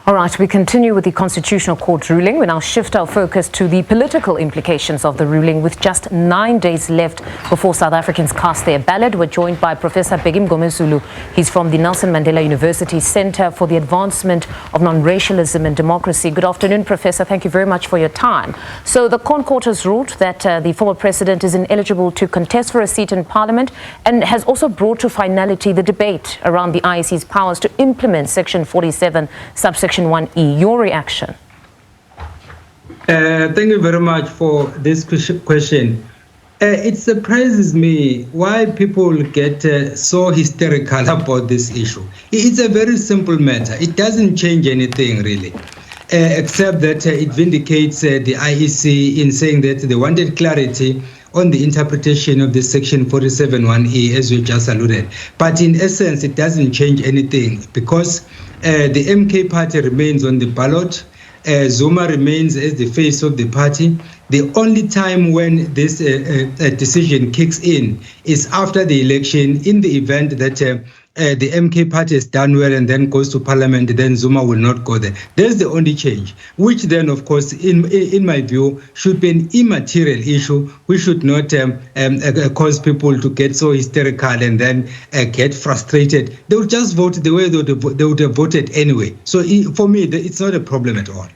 All right, we continue with the Constitutional Court ruling. We now shift our focus to the political implications of the ruling. With just 9 days left before South Africans cast their ballot, we're joined by Professor Bheki Mngomezulu. He's from the Nelson Mandela University Center for the Advancement of Non-Racialism and Democracy. Good afternoon, Professor. Thank you very much for your time. So the ConCourt has ruled that the former president is ineligible to contest for a seat in Parliament and has also brought to finality the debate around the IEC's powers to implement Section 47, subsection 1E. Your reaction? Thank you very much for this question. It surprises me why people get so hysterical about this issue. It's a very simple matter. It doesn't change anything really, except that it vindicates the IEC in saying that they wanted clarity on the interpretation of the Section 47(1)E, as we just alluded. But in essence, it doesn't change anything because the MK party remains on the ballot. Zuma remains as the face of the party. The only time when this decision kicks in is after the election, in the event that the MK party has done well and then goes to Parliament, then Zuma will not go there. There's the only change, which then, of course, in my view, should be an immaterial issue. We should not cause people to get so hysterical and then get frustrated. They would just vote the way they would have voted anyway. So for me, it's not a problem at all.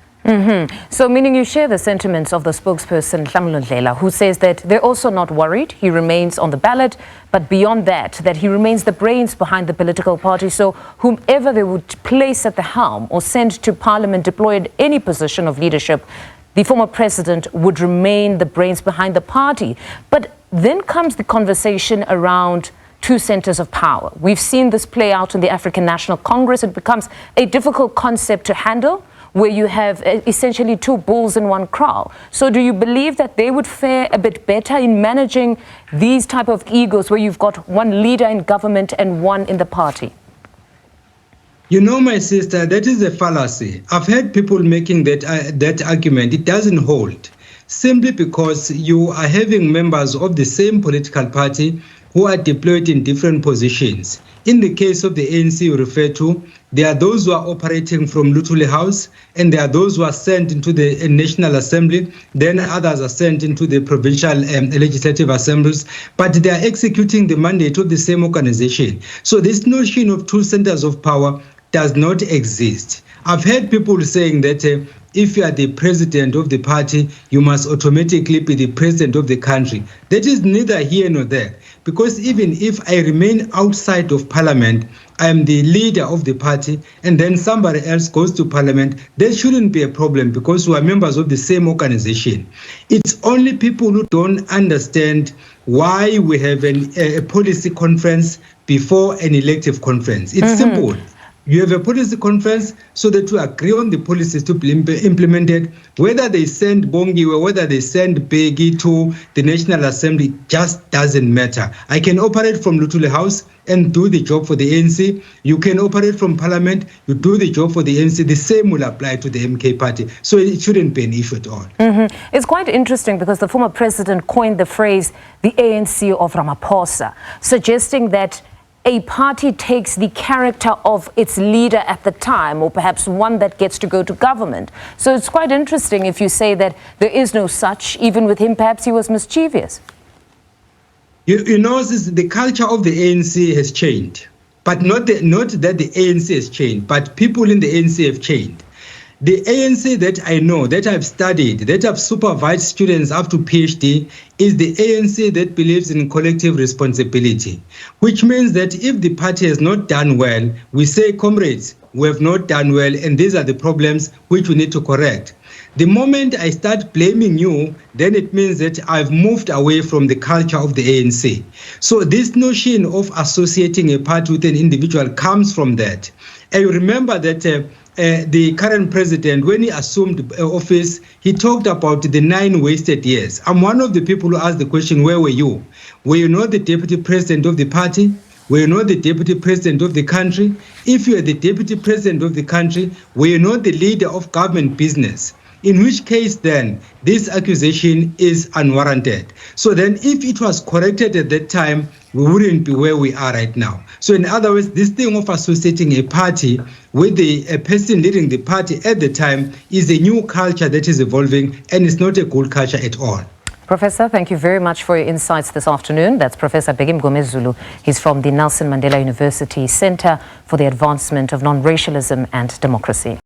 So meaning you share the sentiments of the spokesperson, Mandela, who says that they're also not worried. He remains on the ballot, but beyond that, that he remains the brains behind the political party. So whomever they would place at the helm or send to Parliament, deployed in any position of leadership, the former president would remain the brains behind the party. But then comes the conversation around two centers of power. We've seen this play out in the African National Congress. It becomes a difficult concept to handle, where you have essentially two bulls in one kraal. So do you believe that they would fare a bit better in managing these type of egos where you've got one leader in government and one in the party? You know, my sister, that is a fallacy. I've heard people making that argument. It doesn't hold, simply because you are having members of the same political party who are deployed in different positions. In the case of the ANC you refer to, there are those who are operating from Lutuli House, and there are those who are sent into the National Assembly, then others are sent into the provincial legislative assemblies, but they are executing the mandate of the same organization. So this notion of two centers of power does not exist. I've heard people saying that if you are the president of the party, you must automatically be the president of the country. That is neither here nor there, because even if I remain outside of Parliament, I am the leader of the party, and then somebody else goes to Parliament, there shouldn't be a problem because we are members of the same organization. It's only people who don't understand why we have a policy conference before an elective conference. It's simple. You have a policy conference so that you agree on the policies to be implemented. Whether they send Bongi or whether they send Bheki to the National Assembly just doesn't matter. I can operate from Lutuli House and do the job for the ANC. You can operate from Parliament, you do the job for the ANC. The same will apply to the MK party. So it shouldn't be an issue at all. It's quite interesting because the former president coined the phrase, the ANC of Ramaphosa, suggesting that a party takes the character of its leader at the time, or perhaps one that gets to go to government. So it's quite interesting if you say that there is no such. Even with him, perhaps he was mischievous. You know, the culture of the ANC has changed, but not that the ANC has changed, but people in the ANC have changed. The ANC that I know, that I've studied, that I've supervised students up to PhD, is the ANC that believes in collective responsibility, which means that if the party has not done well, we say, comrades, we have not done well, and these are the problems which we need to correct. The moment I start blaming you, then it means that I've moved away from the culture of the ANC. So this notion of associating a party with an individual comes from that. I remember that the current president, when he assumed office, he talked about the 9 wasted years. I'm one of the people who asked the question, where were you? Were you not the deputy president of the party? Were you not the deputy president of the country? If you are the deputy president of the country, were you not the leader of government business? in which case then this accusation is unwarranted. So then if it was corrected at that time, we wouldn't be where we are right now. So in other words, this thing of associating a party with a person leading the party at the time is a new culture that is evolving, and it's not a good culture at all. Professor, thank you very much for your insights this afternoon. That's Professor Bheki Mngomezulu. He's from the Nelson Mandela University Center for the Advancement of Non-Racialism and Democracy.